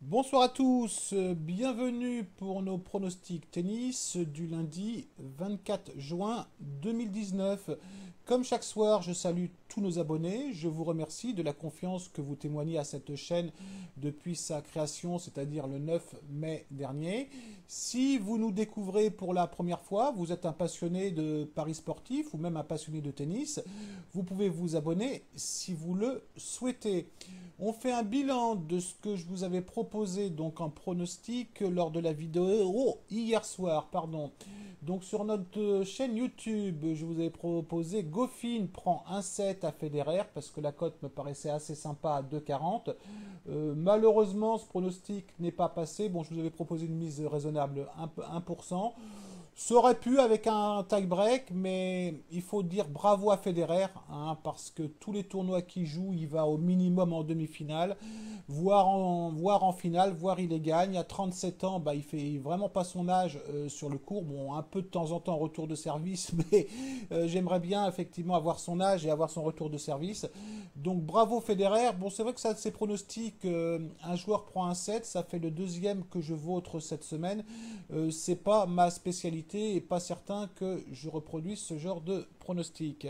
Bonsoir à tous, bienvenue pour nos pronostics tennis du lundi 24 juin 2019. Comme chaque soir, je salue tous nos abonnés, je vous remercie de la confiance que vous témoignez à cette chaîne depuis sa création, c'est-à-dire le 9 mai dernier. Si vous nous découvrez pour la première fois, vous êtes un passionné de paris sportifs ou même un passionné de tennis, vous pouvez vous abonner si vous le souhaitez. On fait un bilan de ce que je vous avais proposé donc en pronostic lors de la vidéo hier soir, pardon. Donc sur notre chaîne YouTube, je vous avais proposé Goffin prend 1-7 à Federer parce que la cote me paraissait assez sympa à 2,40. Malheureusement, ce pronostic n'est pas passé. Bon, je vous avais proposé une mise raisonnable 1%. Ça aurait pu avec un tie-break, mais il faut dire bravo à Federer, hein, parce que tous les tournois qu'il joue, il va au minimum en demi-finale, voire en finale, voire il les gagne. À 37 ans, bah, il fait vraiment pas son âge sur le court. Bon, un peu de temps en temps retour de service, mais j'aimerais bien effectivement avoir son âge et avoir son retour de service. Donc bravo Federer. Bon, c'est vrai que ça, c'est pronostic. Un joueur prend un set, ça fait le deuxième que je vautre cette semaine. C'est pas ma spécialité et pas certain que je reproduise ce genre de pronostic.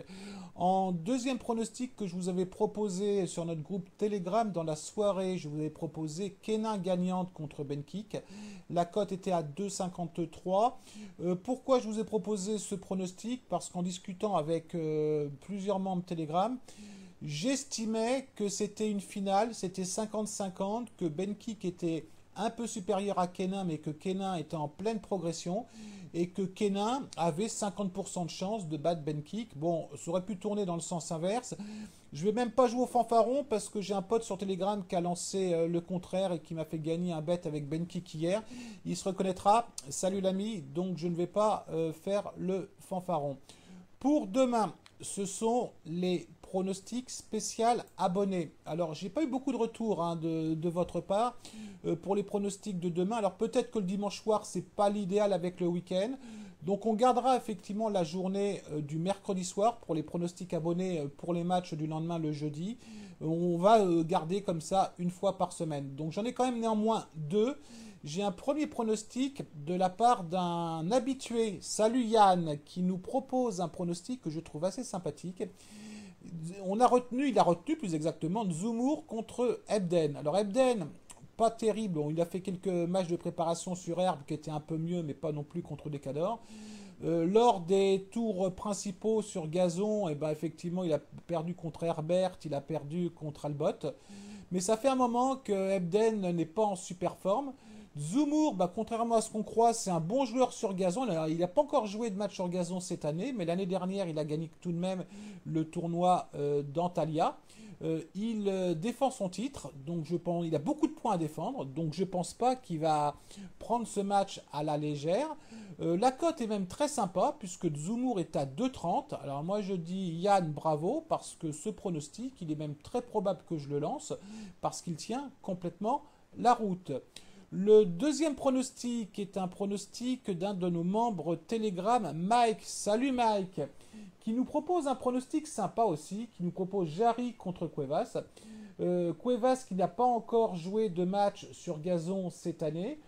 En deuxième pronostic que je vous avais proposé sur notre groupe Telegram dans la soirée, je vous avais proposé Kenin gagnante contre Benkik. La cote était à 2,53. Pourquoi je vous ai proposé ce pronostic? Parce qu'en discutant avec plusieurs membres Telegram, j'estimais que c'était une finale, c'était 50-50, que Benkik était un peu supérieur à Kenin, mais que Kenin était en pleine progression et que Kenin avait 50% de chance de battre Benkik. Bon, ça aurait pu tourner dans le sens inverse. Je vais même pas jouer au fanfaron parce que j'ai un pote sur Telegram qui a lancé le contraire et qui m'a fait gagner un bet avec Benkik hier. Il se reconnaîtra. Salut l'ami, donc je ne vais pas faire le fanfaron. Pour demain, ce sont les pronostics spécial abonnés. Alors, j'ai pas eu beaucoup de retours hein, de votre part pour les pronostics de demain. Alors, peut-être que le dimanche soir, c'est pas l'idéal avec le week-end. Donc, on gardera effectivement la journée du mercredi soir pour les pronostics abonnés pour les matchs du lendemain le jeudi. On va garder comme ça une fois par semaine. Donc, j'en ai quand même néanmoins deux. J'ai un premier pronostic de la part d'un habitué, salut Yann, qui nous propose un pronostic que je trouve assez sympathique. Il a retenu plus exactement Zoumour contre Ebden. Alors Ebden, pas terrible, il a fait quelques matchs de préparation sur herbe qui étaient un peu mieux, mais pas non plus contre des cadors. Lors des tours principaux sur gazon, et ben effectivement, il a perdu contre Herbert, il a perdu contre Albot. Mais ça fait un moment que Ebden n'est pas en super forme. Zoumour, bah, contrairement à ce qu'on croit, c'est un bon joueur sur gazon. Alors, il n'a pas encore joué de match sur gazon cette année, mais l'année dernière, il a gagné tout de même le tournoi d'Antalya. Il défend son titre, donc je pense il a beaucoup de points à défendre, donc je pense pas qu'il va prendre ce match à la légère. La cote est même très sympa puisque Zoumour est à 2,30. Alors moi je dis Yann bravo parce que ce pronostic, il est même très probable que je le lance parce qu'il tient complètement la route. Le deuxième pronostic est un pronostic d'un de nos membres Telegram, Mike. Salut Mike, qui nous propose un pronostic sympa aussi, qui nous propose Jarry contre Cuevas. Cuevas qui n'a pas encore joué de match sur gazon cette année.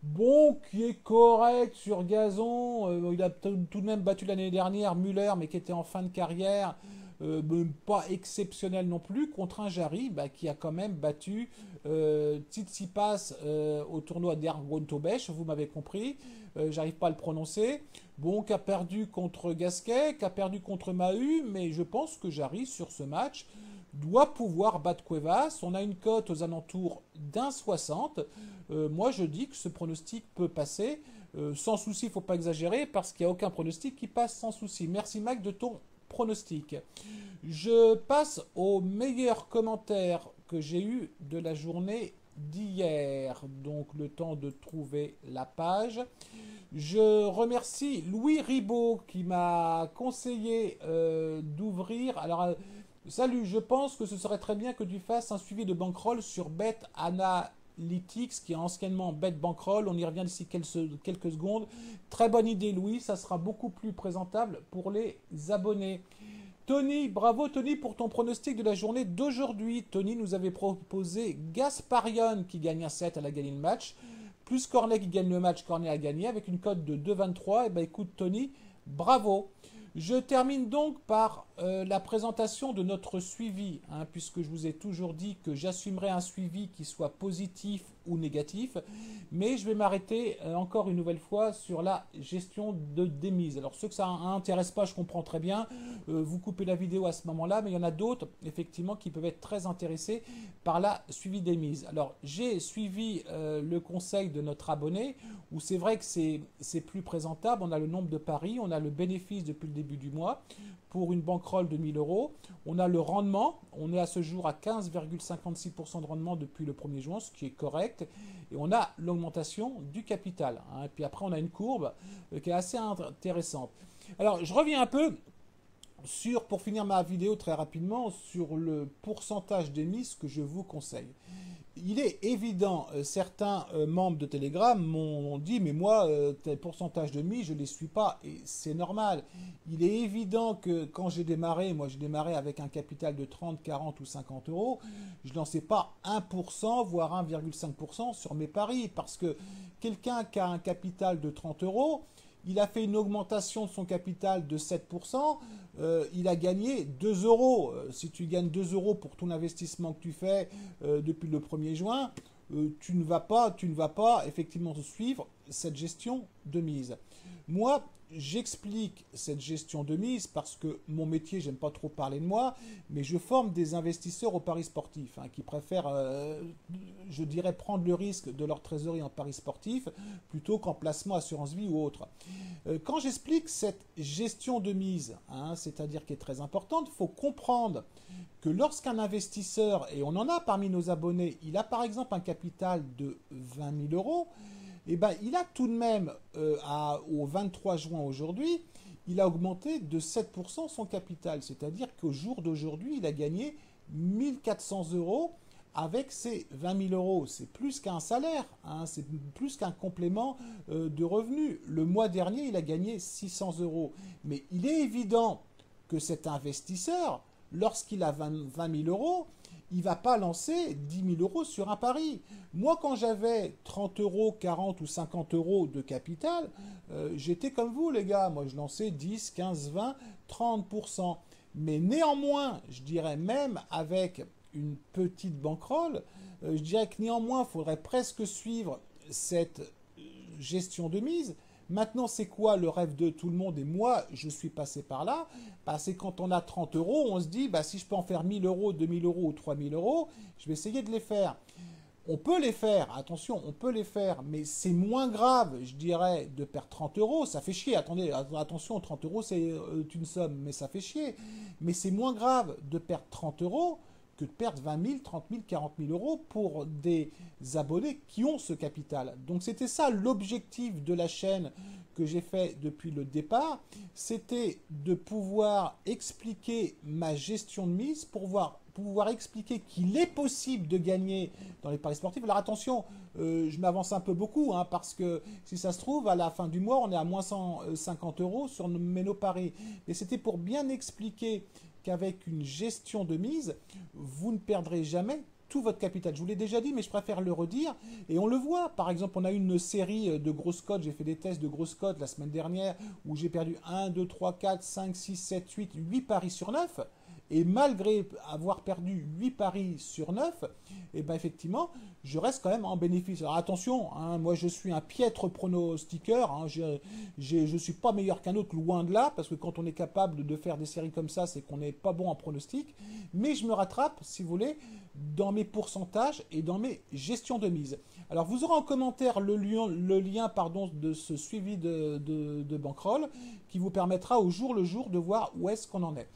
Bon, qui est correct sur gazon. Il a tout de même battu l'année dernière Muller, mais qui était en fin de carrière. Pas exceptionnel non plus, contre un Jarry bah, qui a quand même battu Tsitsipas au tournoi d'Ergon-Tobesh, vous m'avez compris, j'arrive pas à le prononcer. Bon, qui a perdu contre Gasquet, qui a perdu contre Mahut, mais je pense que Jarry sur ce match doit pouvoir battre Cuevas. On a une cote aux alentours d'1,60. Moi, je dis que ce pronostic peut passer. Sans souci, il ne faut pas exagérer, parce qu'il n'y a aucun pronostic qui passe sans souci. Merci Mac de ton pronostic. Je passe aux meilleurs commentaires que j'ai eu de la journée d'hier. Donc le temps de trouver la page. Je remercie Louis Ribaud qui m'a conseillé d'ouvrir. Alors, salut, je pense que ce serait très bien que tu fasses un suivi de bankroll sur Bet Analytics, qui est anciennement Bet Bankroll. On y revient d'ici quelques secondes. Très bonne idée, Louis. Ça sera beaucoup plus présentable pour les abonnés. Tony, bravo Tony pour ton pronostic de la journée d'aujourd'hui. Tony nous avait proposé Gasparian qui gagne un set, elle a gagné le match, plus Cornet qui gagne le match, Cornet a gagné avec une cote de 2,23. Et ben écoute Tony, bravo. Je termine donc par la présentation de notre suivi, hein, puisque je vous ai toujours dit que j'assumerai un suivi qui soit positif ou négatif, mais je vais m'arrêter encore une nouvelle fois sur la gestion de démise. Alors ceux que ça n'intéresse pas, je comprends très bien, vous coupez la vidéo à ce moment-là, mais il y en a d'autres effectivement qui peuvent être très intéressés par la suivi démise. Alors j'ai suivi le conseil de notre abonné, où c'est vrai que c'est plus présentable, on a le nombre de paris, on a le bénéfice depuis le début du mois, pour une bankroll de 1000 euros. On a le rendement, on est à ce jour à 15,56% de rendement depuis le 1er juin, ce qui est correct. Et on a l'augmentation du capital, hein. Et puis après, on a une courbe qui est assez intéressante. Alors, je reviens un peu sur, pour finir ma vidéo très rapidement, sur le pourcentage d'émises que je vous conseille. Il est évident, certains membres de Telegram m'ont dit, mais moi, tes pourcentages de mise, je ne les suis pas, et c'est normal. Il est évident que quand j'ai démarré, moi j'ai démarré avec un capital de 30, 40 ou 50 euros, je ne lançais pas 1%, voire 1,5% sur mes paris, parce que quelqu'un qui a un capital de 30 euros, il a fait une augmentation de son capital de 7%, il a gagné 2 euros. Si tu gagnes 2 euros pour ton investissement que tu fais depuis le 1er juin, tu ne vas pas effectivement suivre cette gestion de mise. Moi, j'explique cette gestion de mise parce que mon métier, j'aime pas trop parler de moi, mais je forme des investisseurs au paris sportif, hein, qui préfèrent, je dirais, prendre le risque de leur trésorerie en paris sportif plutôt qu'en placement assurance vie ou autre. Quand j'explique cette gestion de mise, hein, c'est-à-dire qui est très importante, il faut comprendre que lorsqu'un investisseur, et on en a parmi nos abonnés, il a par exemple un capital de 20 000 euros, eh ben, il a tout de même, au 23 juin aujourd'hui, il a augmenté de 7% son capital. C'est-à-dire qu'au jour d'aujourd'hui, il a gagné 1400 euros avec ses 20 000 euros. C'est plus qu'un salaire, hein, c'est plus qu'un complément de revenus. Le mois dernier, il a gagné 600 euros. Mais il est évident que cet investisseur, lorsqu'il a 20 000 euros, il ne va pas lancer 10 000 euros sur un pari. Moi, quand j'avais 30 euros, 40 ou 50 euros de capital, j'étais comme vous, les gars. Moi, je lançais 10, 15, 20, 30%. Mais néanmoins, je dirais même avec une petite bankroll, je dirais que néanmoins, il faudrait presque suivre cette gestion de mise. Maintenant, c'est quoi le rêve de tout le monde? Et moi, je suis passé par là. Bah, c'est quand on a 30 euros, on se dit, bah, si je peux en faire 1000 euros, 2000 euros ou 3000 euros, je vais essayer de les faire. On peut les faire, attention, on peut les faire, mais c'est moins grave, je dirais, de perdre 30 euros. Ça fait chier, attendez, attention, 30 euros, c'est une somme, mais ça fait chier. Mais c'est moins grave de perdre 30 euros que de perdre 20 000, 30 000, 40 000 euros pour des abonnés qui ont ce capital. Donc c'était ça l'objectif de la chaîne que j'ai fait depuis le départ, c'était de pouvoir expliquer ma gestion de mise, pour pouvoir expliquer qu'il est possible de gagner dans les paris sportifs. Alors attention, je m'avance un peu beaucoup, hein, parce que si ça se trouve, à la fin du mois, on est à moins 150 euros sur nos paris. Mais c'était pour bien expliquer qu'avec une gestion de mise, vous ne perdrez jamais tout votre capital. Je vous l'ai déjà dit, mais je préfère le redire. Et on le voit. Par exemple, on a une série de grosses cotes. J'ai fait des tests de grosses cotes la semaine dernière où j'ai perdu 1, 2, 3, 4, 5, 6, 7, 8, 8 paris sur 9. Et malgré avoir perdu 8 paris sur 9, et ben effectivement, je reste quand même en bénéfice. Alors attention, hein, moi je suis un piètre pronostiqueur, hein, je ne suis pas meilleur qu'un autre, loin de là, parce que quand on est capable de faire des séries comme ça, c'est qu'on n'est pas bon en pronostic. Mais je me rattrape, si vous voulez, dans mes pourcentages et dans mes gestions de mise. Alors vous aurez en commentaire le lien de ce suivi de bankroll qui vous permettra au jour le jour de voir où est-ce qu'on en est.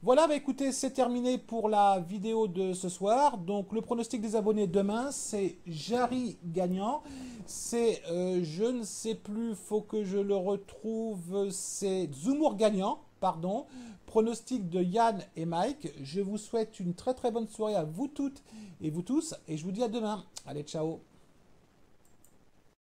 Voilà, bah écoutez, c'est terminé pour la vidéo de ce soir. Donc le pronostic des abonnés demain, c'est Jarry gagnant. C'est, je ne sais plus, faut que je le retrouve, c'est Zoumour gagnant, pardon. Pronostic de Yann et Mike. Je vous souhaite une très très bonne soirée à vous toutes et vous tous. Et je vous dis à demain. Allez, ciao.